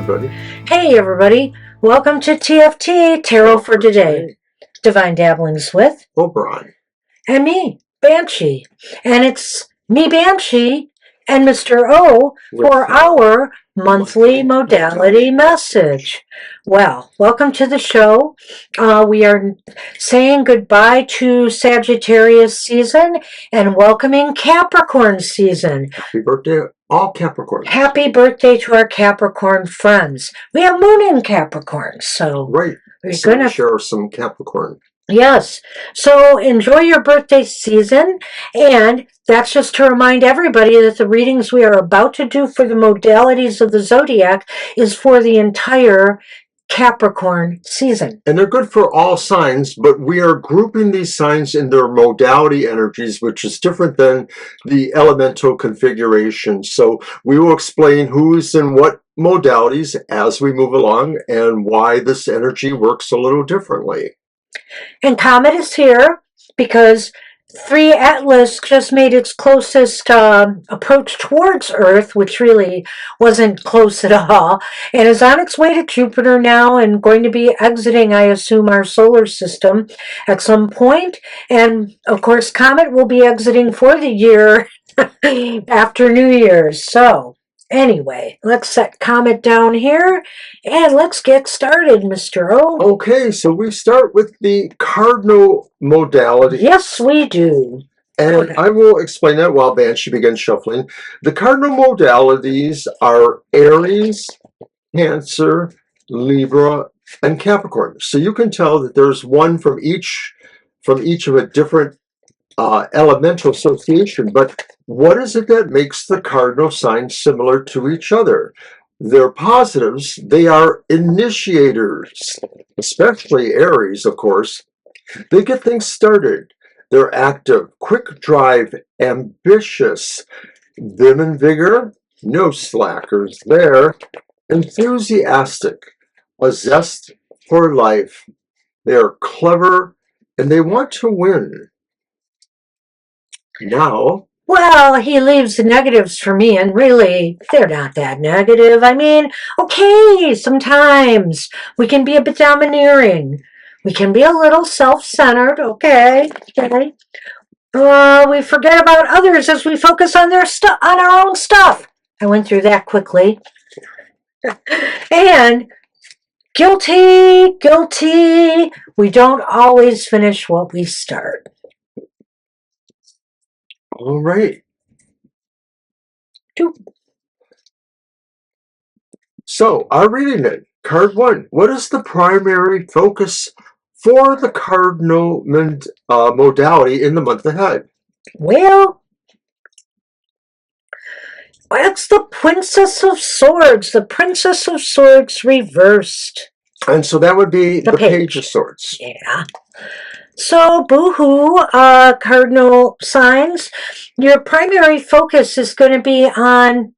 everybody. Hey everybody, welcome to TFT, Tarot for Today. Divine Dabblings with Oberon. And me, Banshee. And it's me, Banshee, and Mr. O for our monthly modality message. Well, welcome to the show. We are saying goodbye to Sagittarius season and welcoming Capricorn season. Happy birthday, all Capricorns. Happy birthday to our Capricorn friends. We have Moon in Capricorn, so right. We're so gonna share some Capricorn. Yes. So enjoy your birthday season. And that's just to remind everybody that the readings we are about to do for the modalities of the Zodiac is for the entire Capricorn season. And they're good for all signs, but we are grouping these signs in their modality energies, which is different than the elemental configuration. So we will explain who's in what modalities as we move along and why this energy works a little differently. And Comet is here because 3 Atlas just made its closest approach towards Earth, which really wasn't close at all, and is on its way to Jupiter now and going to be exiting, I assume, our solar system at some point. And, of course, Comet will be exiting for the year after New Year's. So, anyway, let's set Comet down here and let's get started, Mr. O. Okay, so we start with the cardinal modality. Yes, we do. And I will explain that while Banshee begins shuffling. The cardinal modalities are Aries, Cancer, Libra, and Capricorn. So you can tell that there's one from each of a different elemental association. But what is it that makes the cardinal signs similar to each other? They're positives. They are initiators, especially Aries, of course. They get things started. They're active, quick drive, ambitious, vim and vigor, no slackers there, enthusiastic, a zest for life. They are clever and they want to win. Now, well, he leaves the negatives for me, and really, they're not that negative. I mean, okay, sometimes we can be a bit domineering. We can be a little self-centered, okay. We forget about others as we focus on on our own stuff. I went through that quickly. And guilty. We don't always finish what we start. all right. So, our reading then, card 1. What is the primary focus for the cardinal modality in the month ahead? Well, that's the Princess of Swords. The Princess of Swords reversed. And so that would be the Page of Swords. Yeah. So, boo-hoo, cardinal signs. Your primary focus is going to be on,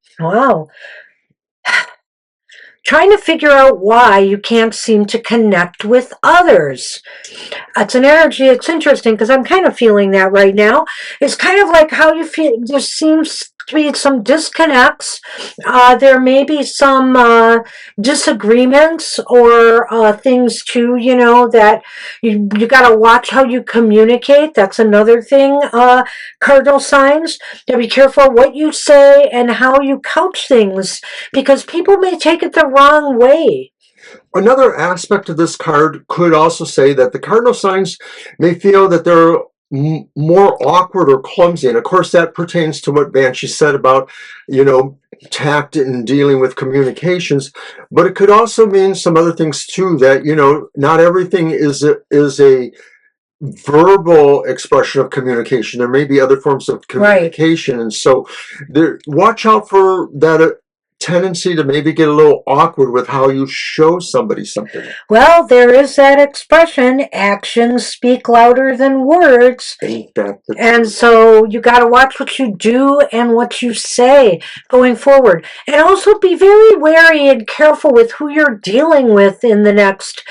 trying to figure out why you can't seem to connect with others. It's an energy, it's interesting because I'm kind of feeling that right now. It's kind of like how you feel, there seems to be some disconnects. There may be some disagreements or things too, that you got to watch how you communicate. That's another thing, cardinal signs. You be careful what you say and how you couch things because people may take it the wrong way. Another aspect of this card could also say that the cardinal signs may feel that they're more awkward or clumsy. And of course, that pertains to what Banshee said about, tact in dealing with communications. But it could also mean some other things too, that, not everything is a verbal expression of communication. There may be other forms of communication. Right. And so watch out for that tendency to maybe get a little awkward with how you show somebody something. Well, there is that expression, actions speak louder than words. Ain't that the And so you got to watch what you do and what you say going forward. And also be very wary and careful with who you're dealing with in the next,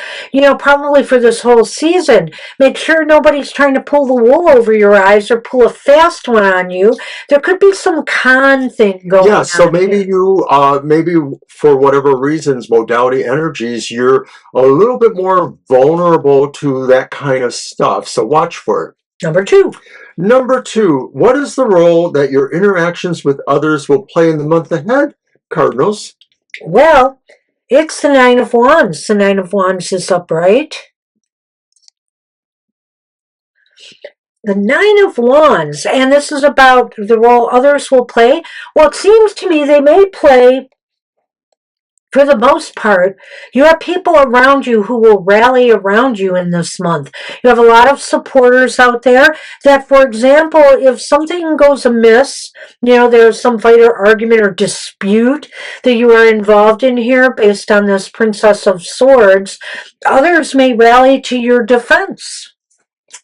probably for this whole season. Make sure nobody's trying to pull the wool over your eyes or pull a fast one on you. There could be some con thing going on. Yeah, so maybe you maybe for whatever reasons, modality energies, you're a little bit more vulnerable to that kind of stuff. So watch for it. Number 2. Number 2, what is the role that your interactions with others will play in the month ahead, Cardinals? Well, it's the 9 of Wands. The 9 of Wands is upright. The 9 of Wands, and this is about the role others will play. Well, it seems to me they may play, for the most part. You have people around you who will rally around you in this month. You have a lot of supporters out there that, for example, if something goes amiss, there's some fight or argument or dispute that you are involved in here based on this Princess of Swords, others may rally to your defense.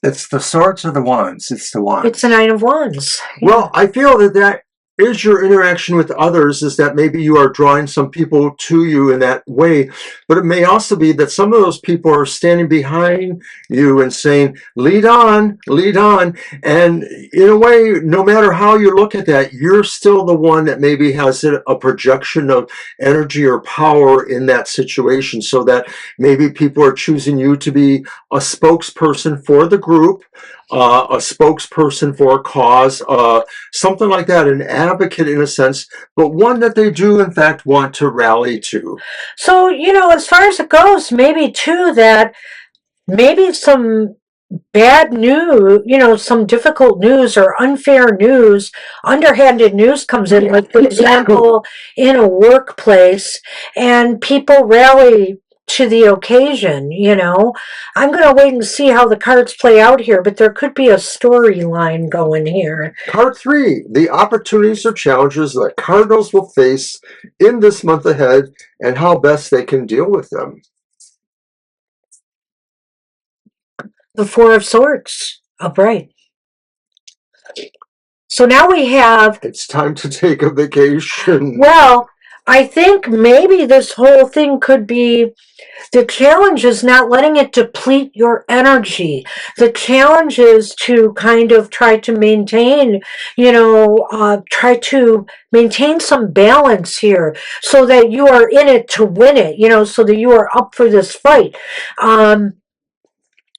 It's the Swords or the Wands? It's the Wands. It's the 9 of Wands. Well, I feel that is your interaction with others, is that maybe you are drawing some people to you in that way, but it may also be that some of those people are standing behind you and saying, lead on, and in a way, no matter how you look at that, you're still the one that maybe has a projection of energy or power in that situation, so that maybe people are choosing you to be a spokesperson for the group, a spokesperson for a cause, something like that, an advocate in a sense, but one that they do in fact want to rally to. So, as far as it goes, maybe too that maybe some bad news, some difficult news or unfair news, underhanded news comes in, like for example, in a workplace, and people rally to the occasion. I'm going to wait and see how the cards play out here, but there could be a storyline going here. Card 3, the opportunities or challenges that Cardinals will face in this month ahead and how best they can deal with them. The 4 of Swords, upright. So now we have... It's time to take a vacation. Well, I think maybe this whole thing could be, the challenge is not letting it deplete your energy. The challenge is to kind of try to maintain, some balance here so that you are in it to win it, so that you are up for this fight.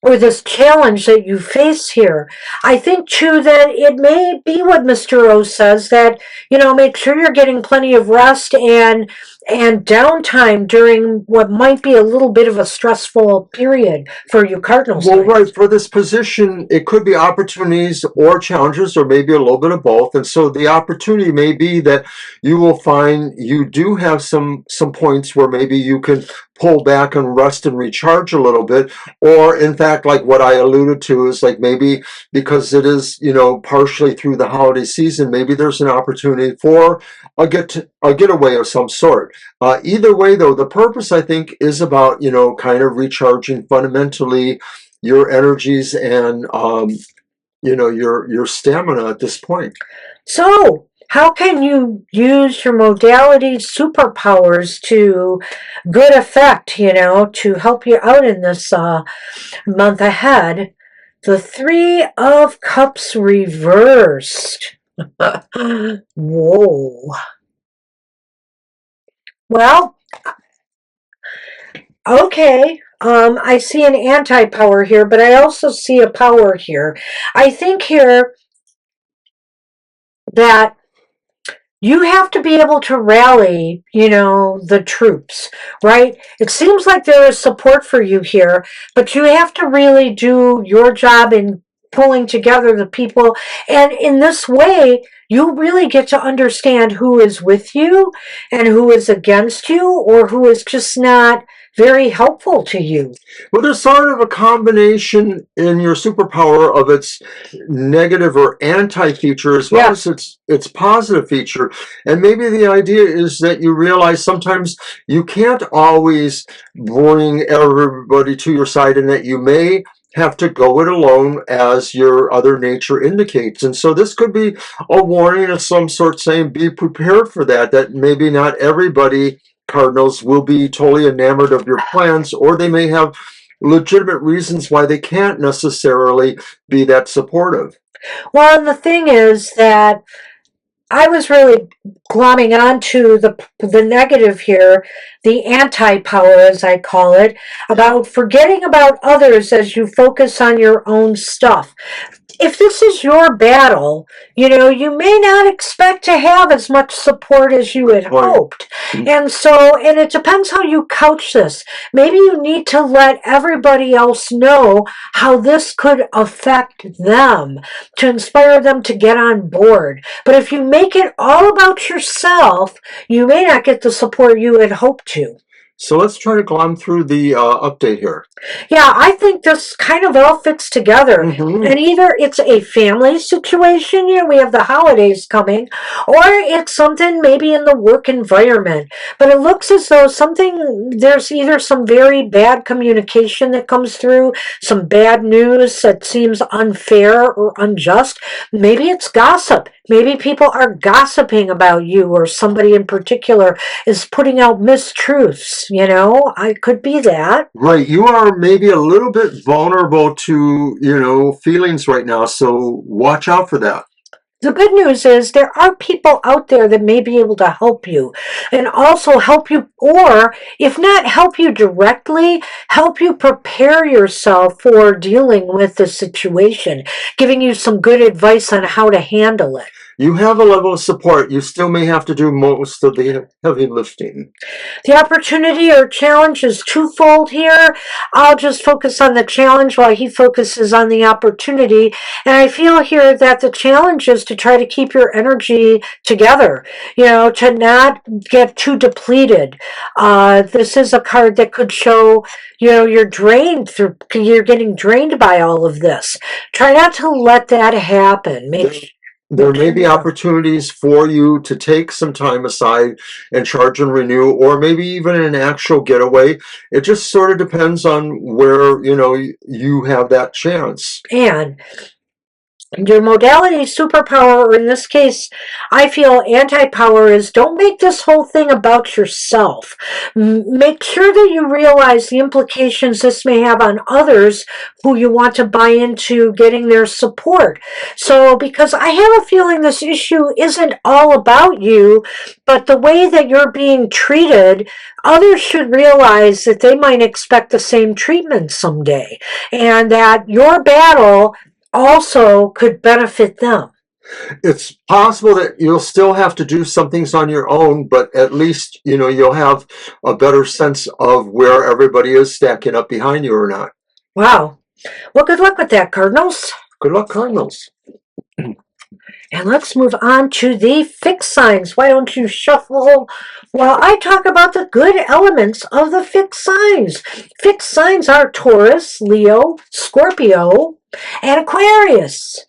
Or this challenge that you face here. I think, too, that it may be what Mr. O says, that, make sure you're getting plenty of rest and downtime during what might be a little bit of a stressful period for you Cardinals. Well, right, for this position, it could be opportunities or challenges, or maybe a little bit of both. And so the opportunity may be that you will find you do have some points where maybe you can pull back and rest and recharge a little bit, or in fact, like what I alluded to, is like maybe because it is, partially through the holiday season, maybe there's an opportunity for a getaway of some sort. Either way, though, the purpose, I think, is about, kind of recharging fundamentally your energies and, your stamina at this point. So, how can you use your modality superpowers to good effect, to help you out in this month ahead? The 3 of Cups reversed. Whoa. Well, okay. I see an anti-power here, but I also see a power here. I think here that you have to be able to rally, the troops, right? It seems like there is support for you here, but you have to really do your job in pulling together the people. And in this way, you really get to understand who is with you and who is against you, or who is just not very helpful to you. Well, there's sort of a combination in your superpower of its negative or anti-feature as well as its positive feature. And maybe the idea is that you realize sometimes you can't always bring everybody to your side, and that you may have to go it alone, as your other nature indicates. And so this could be a warning of some sort, saying be prepared for that maybe not everybody, Cardinals, will be totally enamored of your plans, or they may have legitimate reasons why they can't necessarily be that supportive. Well, and the thing is that I was really glomming onto the negative here, the anti-power, as I call it, about forgetting about others as you focus on your own stuff. If this is your battle, you may not expect to have as much support as you had Right. hoped. And it depends how you couch this. Maybe you need to let everybody else know how this could affect them to inspire them to get on board. But if you make it all about yourself, you may not get the support you had hoped to. So let's try to glom through the update here. Yeah, I think this kind of all fits together. Mhm. And either it's a family situation, we have the holidays coming, or it's something maybe in the work environment. But it looks as though there's either some very bad communication that comes through, some bad news that seems unfair or unjust. Maybe it's gossip. Maybe people are gossiping about you, or somebody in particular is putting out mistruths. I could be that. Right, you are maybe a little bit vulnerable to, feelings right now, so watch out for that. The good news is there are people out there that may be able to help you and also help you, or if not help you directly, help you prepare yourself for dealing with the situation, giving you some good advice on how to handle it. You have a level of support. You still may have to do most of the heavy lifting. The opportunity or challenge is twofold here. I'll just focus on the challenge while he focuses on the opportunity. And I feel here that the challenge is to try to keep your energy together, to not get too depleted. This is a card that could show, you're getting drained by all of this. Try not to let that happen. There may be opportunities for you to take some time aside and charge and renew, or maybe even an actual getaway. It just sort of depends on where, you have that chance. And your modality superpower, or in this case, I feel anti-power, is don't make this whole thing about yourself. Make sure that you realize the implications this may have on others who you want to buy into getting their support. So, because I have a feeling this issue isn't all about you, but the way that you're being treated, others should realize that they might expect the same treatment someday, and that your battle also could benefit them. It's possible that you'll still have to do some things on your own, but at least, you'll have a better sense of where everybody is stacking up behind you or not. Wow. Well, good luck with that, Cardinals. Good luck, Cardinals. And let's move on to the fixed signs. Why don't you shuffle while I talk about the good elements of the fixed signs? Fixed signs are Taurus, Leo, Scorpio, and Aquarius.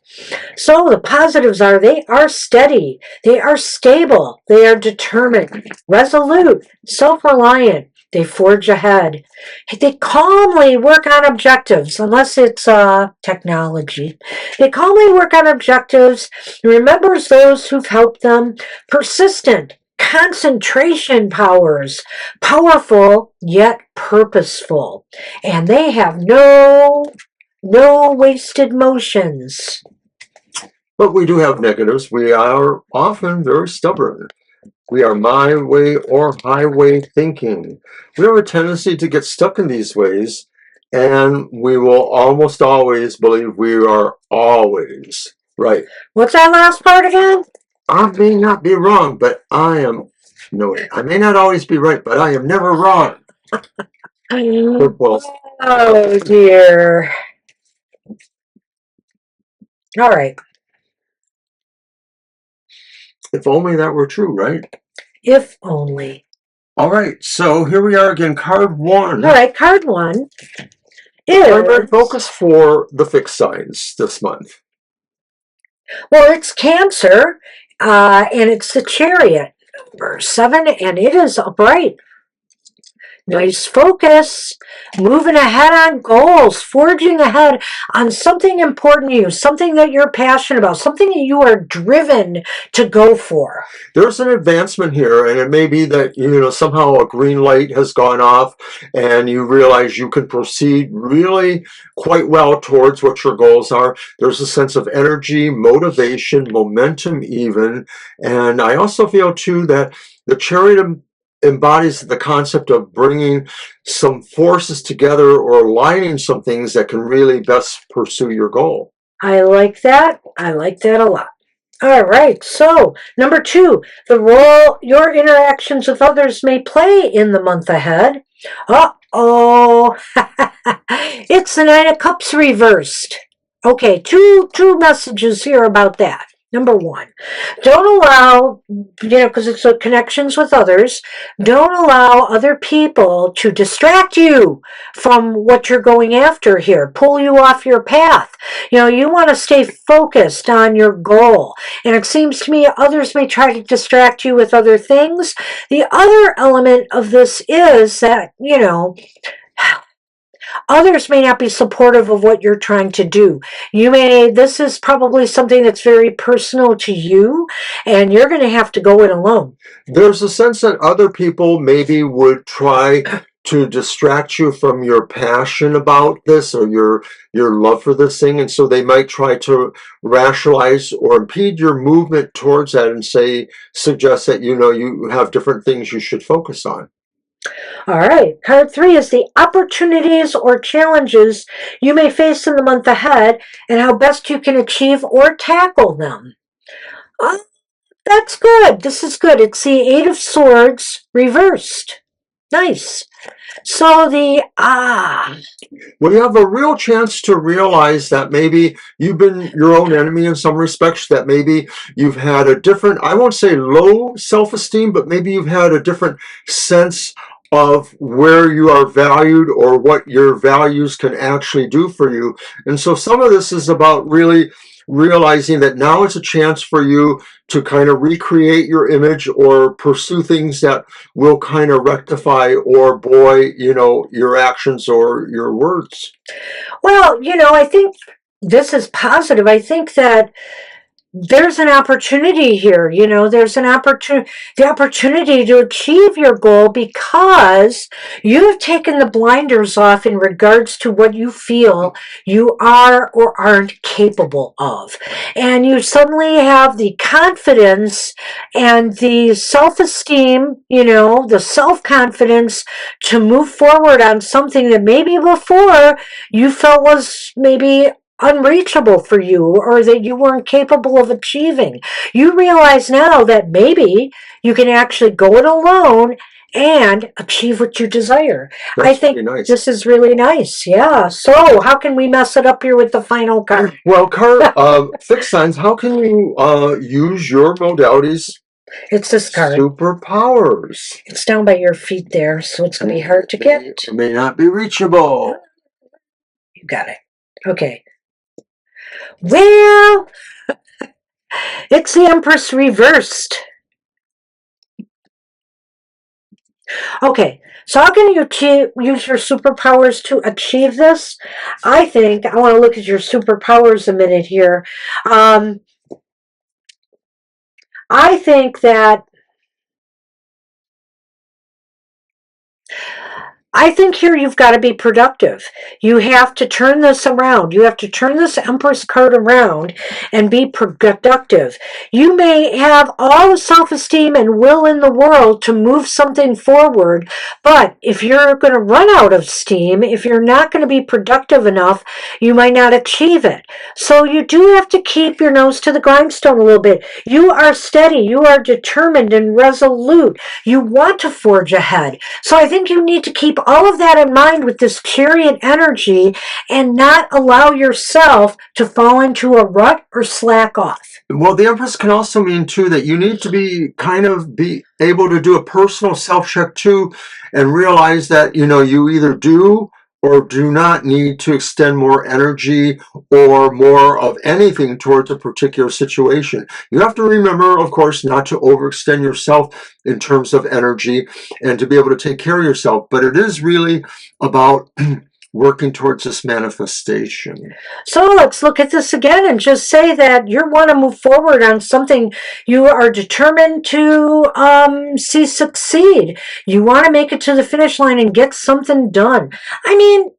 So the positives are they are steady, they are stable, they are determined, resolute, self-reliant, they forge ahead. They calmly work on objectives, unless it's technology. They calmly work on objectives, remembers those who've helped them, persistent, concentration powers, powerful yet purposeful, and they have no wasted motions. But we do have negatives. We are often very stubborn. We are my way or highway thinking. We have a tendency to get stuck in these ways, and we will almost always believe we are always right. What's that last part again? I may not be wrong, but I may not always be right, but I am never wrong. Oh dear. All right. If only that were true, right? If only. All right, so here we are again, card one. All right, card one is primary focus for the fixed signs this month. Well, it's Cancer, and it's the Chariot, number 7, and it is upright. Nice focus, moving ahead on goals, forging ahead on something important to you, something that you're passionate about, something that you are driven to go for. There's an advancement here, and it may be that, somehow a green light has gone off and you realize you can proceed really quite well towards what your goals are. There's a sense of energy, motivation, momentum even. And I also feel too that the Chariot embodies the concept of bringing some forces together or aligning some things that can really best pursue your goal. I like that. I like that a lot. All right, so number 2, the role your interactions with others may play in the month ahead. Uh-oh, it's the 9 of Cups reversed. Okay, two messages here about that. Number 1, don't allow, because it's connections with others, don't allow other people to distract you from what you're going after here, pull you off your path. You want to stay focused on your goal. And it seems to me others may try to distract you with other things. The other element of this is that, others may not be supportive of what you're trying to do. This is probably something that's very personal to you, and you're going to have to go it alone. There's a sense that other people maybe would try to distract you from your passion about this or your love for this thing, and so they might try to rationalize or impede your movement towards that and suggest that you have different things you should focus on. All right, card 3 is the opportunities or challenges you may face in the month ahead and how best you can achieve or tackle them. That's good. This is good. It's the 8 of Swords reversed. Nice. So well, you have a real chance to realize that maybe you've been your own enemy in some respects, that maybe you've had a different, I won't say low self-esteem, but maybe you've had a different sense of where you are valued or what your values can actually do for you. And so some of this is about really realizing that now is a chance for you to kind of recreate your image or pursue things that will kind of rectify or buoy, your actions or your words. Well, I think this is positive. I think that there's an opportunity here. There's the opportunity to achieve your goal because you've taken the blinders off in regards to what you feel you are or aren't capable of. And you suddenly have the confidence and the self-esteem, the self-confidence to move forward on something that maybe before you felt was maybe unreachable for you or that you weren't capable of achieving. You realize now that maybe you can actually go it alone and achieve what you desire. That's I think nice. This is really nice. Yeah. So how can we mess it up here with the final card? Well, fixed signs, how can you use your modalities? It's this card. Superpowers. It's down by your feet there, so it's going to be hard to get. It may not be reachable. You got it. Okay. Well, it's the Empress reversed. Okay, so how can you use your superpowers to achieve this? I think, I want to look at your superpowers a minute here. I think here you've got to be productive. You have to turn this around. You have to turn this Empress card around and be productive. You may have all the self-esteem and will in the world to move something forward, but if you're going to run out of steam, if you're not going to be productive enough, you might not achieve it. So you do have to keep your nose to the grindstone a little bit. You are steady. You are determined and resolute. You want to forge ahead. So I think you need to keep all of that in mind with this Chariot energy and not allow yourself to fall into a rut or slack off. Well, the Empress can also mean too that you need to be able to do a personal self-check too and realize that you either do or do not need to extend more energy or more of anything towards a particular situation. You have to remember, of course, not to overextend yourself in terms of energy and to be able to take care of yourself. But it is really about working towards this manifestation. So let's look at this again and just say that you want to move forward on something you are determined to see succeed. You want to make it to the finish line and get something done. I mean,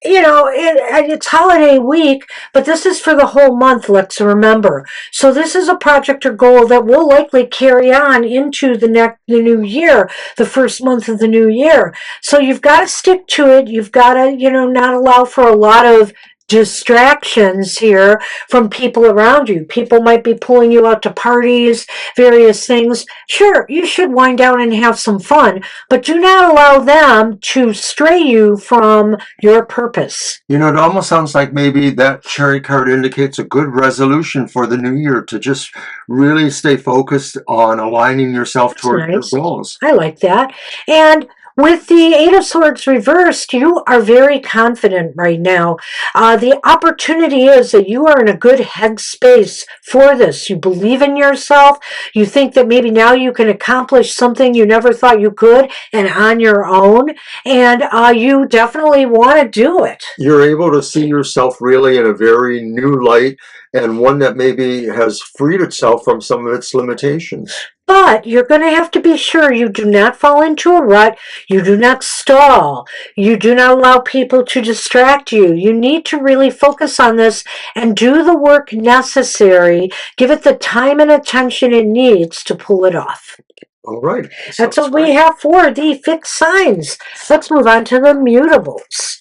you know, it's holiday week, but this is for the whole month, let's remember. So this is a project or goal that will likely carry on into the new year, the first month of the new year. So you've got to stick to it. You've got to, you know, not allow for a lot of distractions here from people around you. People might be pulling you out to parties, various things. Sure, you should wind down and have some fun, but do not allow them to stray you from your purpose. You know, it almost sounds like maybe that cherry card indicates a good resolution for the new year, to just really stay focused on aligning yourself toward your goals. I like that. And with the Eight of Swords reversed, you are very confident right now. The opportunity is that you are in a good headspace for this. You believe in yourself. You think that maybe now you can accomplish something you never thought you could and on your own. And you definitely want to do it. You're able to see yourself really in a very new light, and one that maybe has freed itself from some of its limitations. But you're going to have to be sure you do not fall into a rut. You do not stall. You do not allow people to distract you. You need to really focus on this and do the work necessary. Give it the time and attention it needs to pull it off. All right. That's what we have for the fixed signs. Let's move on to the mutables.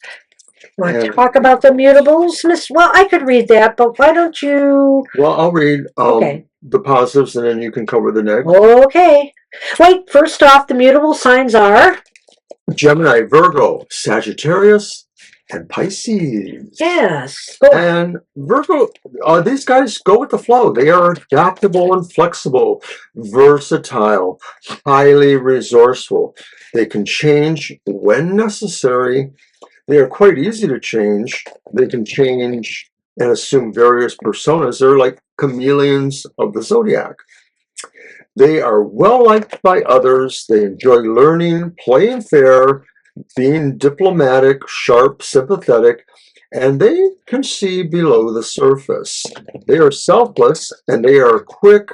Want to talk about the mutables, Miss? Well, I could read that, but why don't you? Well, I'll read the positives, and then you can cover the negatives. Okay. Wait, first off, the mutable signs are Gemini, Virgo, Sagittarius, and Pisces. Yes. And Virgo, these guys go with the flow. They are adaptable and flexible, versatile, highly resourceful. They can change when necessary. They are quite easy to change. They can change and assume various personas. They're like chameleons of the Zodiac. They are well liked by others. They enjoy learning, playing fair, being diplomatic, sharp, sympathetic, and they can see below the surface. They are selfless, and they are quick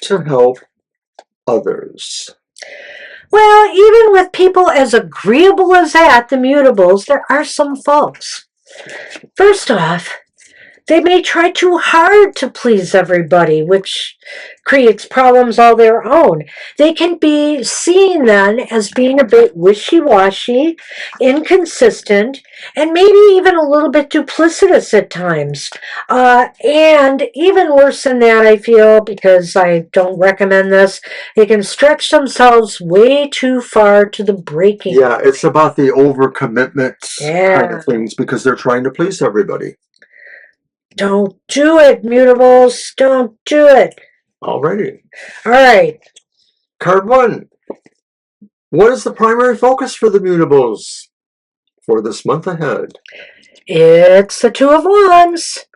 to help others. Well, even with people as agreeable as that, the mutables, there are some faults. First off, they may try too hard to please everybody, which creates problems all their own. They can be seen then as being a bit wishy-washy, inconsistent, and maybe even a little bit duplicitous at times. And even worse than that, I feel, because I don't recommend this, they can stretch themselves way too far to the breaking. Yeah, it's about the overcommitment kind of things, because they're trying to please everybody. Don't do it, mutables. Don't do it. Alrighty. All right. Card 1. What is the primary focus for the mutables for this month ahead? It's the Two of Wands.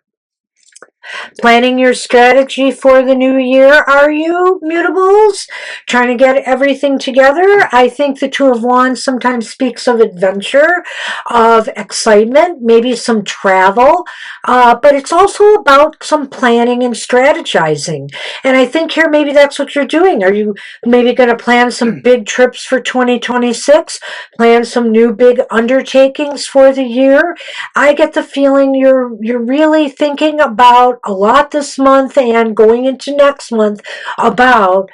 Planning your strategy for the new year, are you, mutables? Trying to get everything together? I think the Two of Wands sometimes speaks of adventure, of excitement, maybe some travel, but it's also about some planning and strategizing. And I think here maybe that's what you're doing. Are you maybe going to plan some big trips for 2026? Plan some new big undertakings for the year? I get the feeling you're really thinking about a lot this month and going into next month about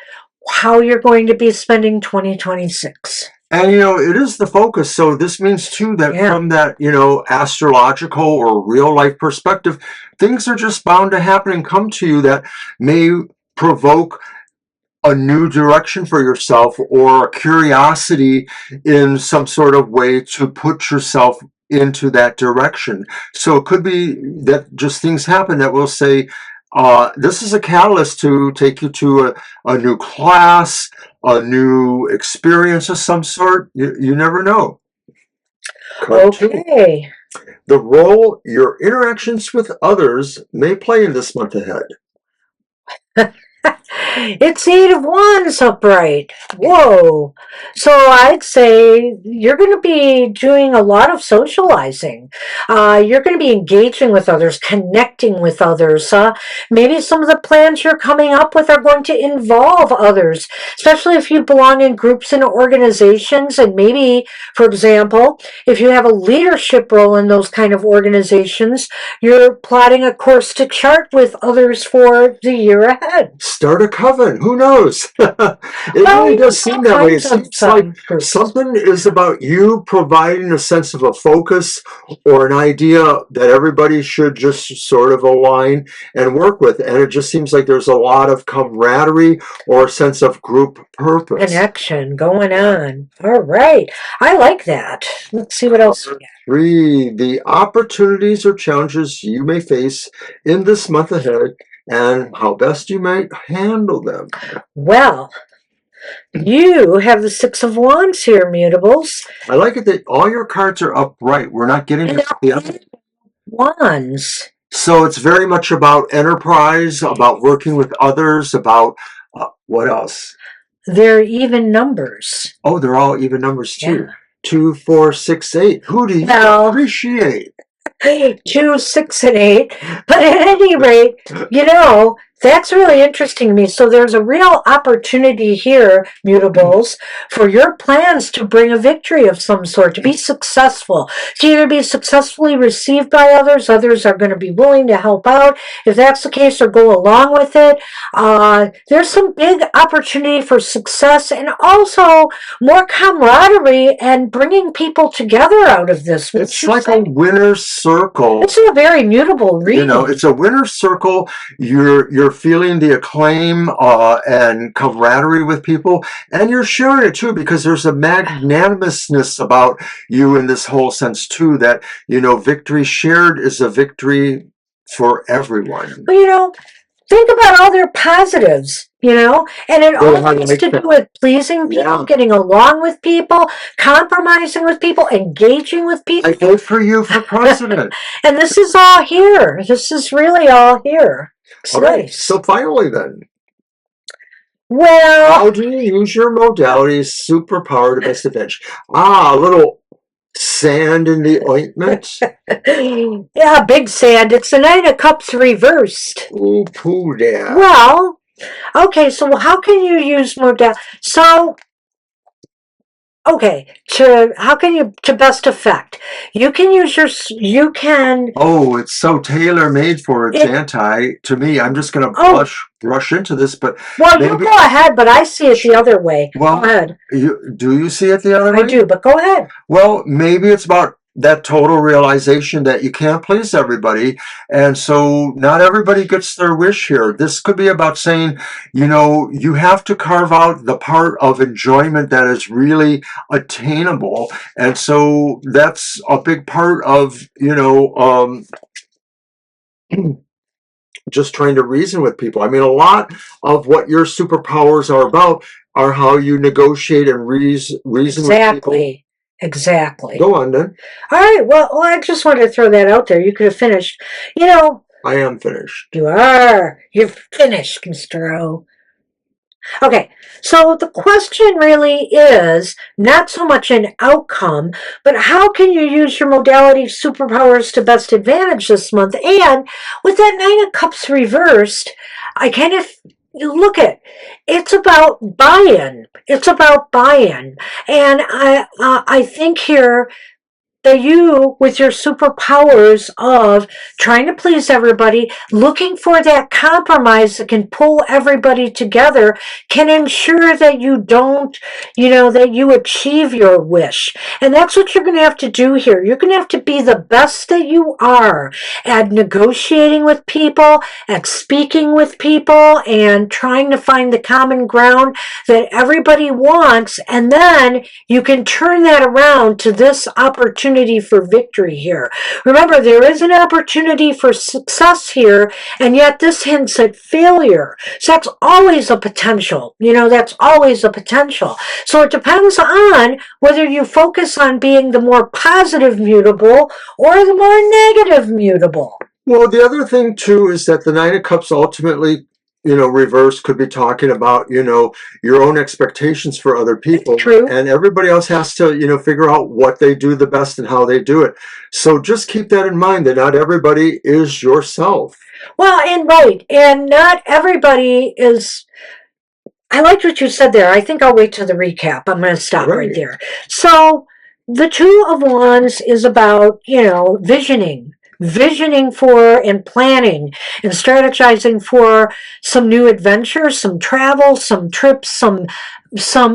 how you're going to be spending 2026. And, you know, it is the focus. So this means, too, that from that, you know, astrological or real life perspective, things are just bound to happen and come to you that may provoke a new direction for yourself, or a curiosity in some sort of way to put yourself into that direction. So it could be that just things happen that will say, this is a catalyst to take you to a new class, a new experience of some sort. You never know. Card 2. Okay. The role your interactions with others may play in this month ahead. It's Eight of Wands upright. Whoa. So I'd say you're going to be doing a lot of socializing. You're going to be engaging with others, connecting with others. Maybe some of the plans you're coming up with are going to involve others, especially if you belong in groups and organizations. And maybe, for example, if you have a leadership role in those kind of organizations, you're plotting a course to chart with others for the year ahead. Start a coven. Who knows? It really does seem that way. It seems like something is about you providing a sense of a focus or an idea that everybody should just sort of align and work with. And it just seems like there's a lot of camaraderie or a sense of group purpose. Connection going on. All right. I like that. Let's see what else we got. 3, the opportunities or challenges you may face in this month ahead and how best you might handle them. Well, you have the Six of Wands here, Mutables. I like it that all your cards are upright. We're not getting to the other Wands. So it's very much about enterprise, about working with others, about what else? They're even numbers. Oh, they're all even numbers too. Yeah. 2, 4, 6, 8. Who do you appreciate? 2, 6, and 8. But at any rate, that's really interesting to me. So there's a real opportunity here, Mutables, for your plans to bring a victory of some sort, to be successful, to either be successfully received by others are going to be willing to help out. If that's the case, or go along with it. There's some big opportunity for success and also more camaraderie and bringing people together out of this. It's like a winner's circle. It's a very mutable reading. It's a winner's circle. You're feeling the acclaim and camaraderie with people, and you're sharing it too, because there's a magnanimousness about you in this whole sense too, that victory shared is a victory for everyone. But think about all their positives, and it all has to do with pleasing people, getting along with people, compromising with people, engaging with people. I vote for you for president. And this is all here. This is really all here. It's nice. So finally then, well, how do you use your modality superpower to best advantage? A little sand in the ointment. Yeah, big sand. It's the Nine of Cups reversed. Ooh, poo there. Well, okay, so how can you use modality? So, okay, how can you, to best effect? You can use Oh, it's so tailor-made for to me. I'm just going to rush into this, but... Well, you go ahead, but I see it the other way. Well, go ahead. Do you see it the other way? I do, but go ahead. Well, maybe it's about that total realization that you can't please everybody, and so not everybody gets their wish here. This could be about saying, you have to carve out the part of enjoyment that is really attainable, and so that's a big part of, just trying to reason with people. I mean, a lot of what your superpowers are about are how you negotiate and reason with people. Exactly. Go on then. All right. Well, I just wanted to throw that out there. You could have finished. I am finished. You are. You're finished, Mr. O. Okay. So the question really is not so much an outcome, but how can you use your modality superpowers to best advantage this month? And with that Nine of Cups reversed, I kind of look at it's about buy-in. It's about buy-in, and I think here that you, with your superpowers of trying to please everybody, looking for that compromise that can pull everybody together, can ensure that you don't, that you achieve your wish. And that's what you're going to have to do here. You're going to have to be the best that you are at negotiating with people, at speaking with people, and trying to find the common ground that everybody wants. And then you can turn that around to this opportunity opportunity for victory here. Remember, there is an opportunity for success here, and yet this hints at failure. So that's always a potential. That's always a potential. So it depends on whether you focus on being the more positive mutable or the more negative mutable. Well, the other thing too is that the Nine of Cups ultimately, reverse could be talking about, your own expectations for other people. True. And everybody else has to, figure out what they do the best and how they do it. So just keep that in mind, that not everybody is yourself. Well, and not everybody is. I liked what you said there. I think I'll wait till the recap. I'm going to stop right there. So the Two of Wands is about, visioning for and planning and strategizing for some new adventures, some travel, some trips, some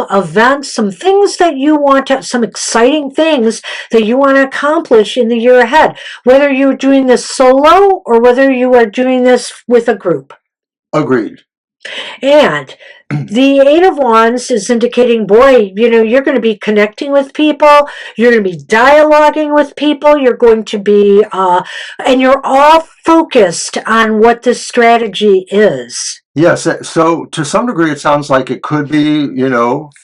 events, some things that you want to, some exciting things that you want to accomplish in the year ahead, whether you're doing this solo or whether you are doing this with a group. Agreed. And the Eight of Wands is indicating, boy, you're going to be connecting with people, you're going to be dialoguing with people, you're going to be, and you're all focused on what this strategy is. Yes, so to some degree it sounds like it could be,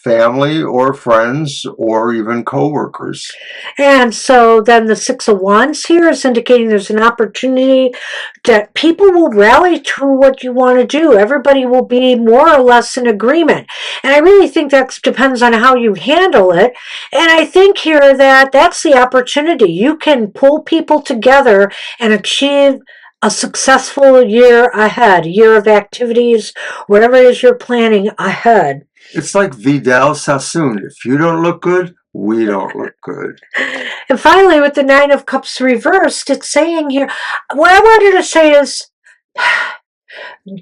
family or friends or even co-workers. And so then the Six of Wands here is indicating there's an opportunity that people will rally to what you want to do. Everybody will be more or less in agreement. And I really think that depends on how you handle it. And I think here that that's the opportunity. You can pull people together and achieve a successful year ahead, a year of activities, whatever it is you're planning ahead. It's like Vidal Sassoon. If you don't look good, we don't look good. And finally, with the Nine of Cups reversed, it's saying here, what I wanted to say is,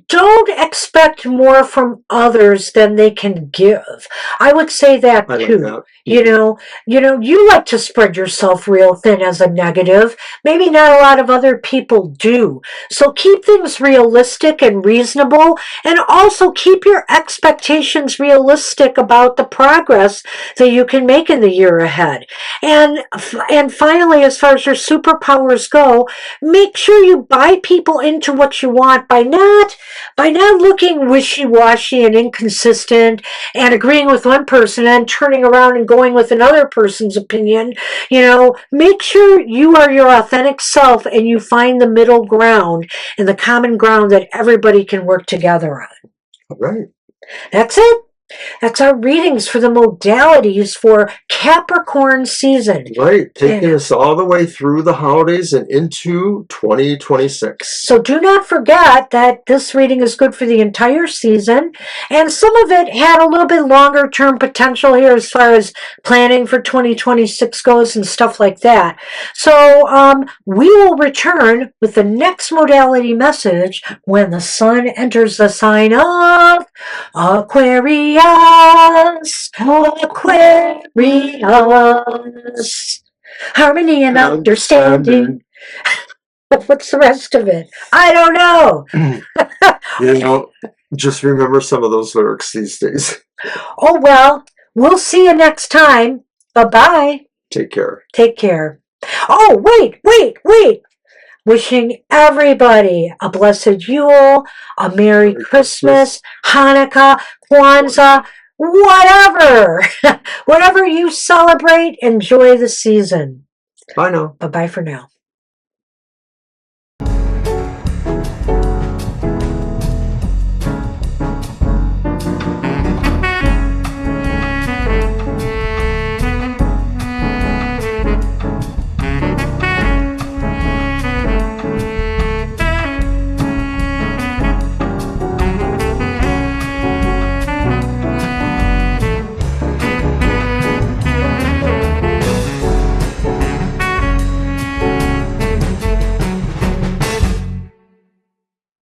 don't expect more from others than they can give. I would say that too. Like that. You like to spread yourself real thin as a negative. Maybe not a lot of other people do. So keep things realistic and reasonable, and also keep your expectations realistic about the progress that you can make in the year ahead. And finally, as far as your superpowers go, make sure you buy people into what you want by not looking wishy-washy and inconsistent and agreeing with one person and turning around and going with another person's opinion. Make sure you are your authentic self and you find the middle ground and the common ground that everybody can work together on. All right. That's it. That's our readings for the modalities for Capricorn season. Right, taking us all the way through the holidays and into 2026. So do not forget that this reading is good for the entire season, and some of it had a little bit longer term potential here as far as planning for 2026 goes and stuff like that. So we will return with the next modality message when the sun enters the sign of Aquarius. Harmony and understanding. What's the rest of it? I don't know. Just remember some of those lyrics these days. Oh, well, we'll see you next time. Bye-bye. Take care. Take care. Oh, wait. Wishing everybody a blessed Yule, a Merry Christmas, Hanukkah, Kwanzaa, whatever. Whatever you celebrate, enjoy the season. Bye now. Bye-bye for now.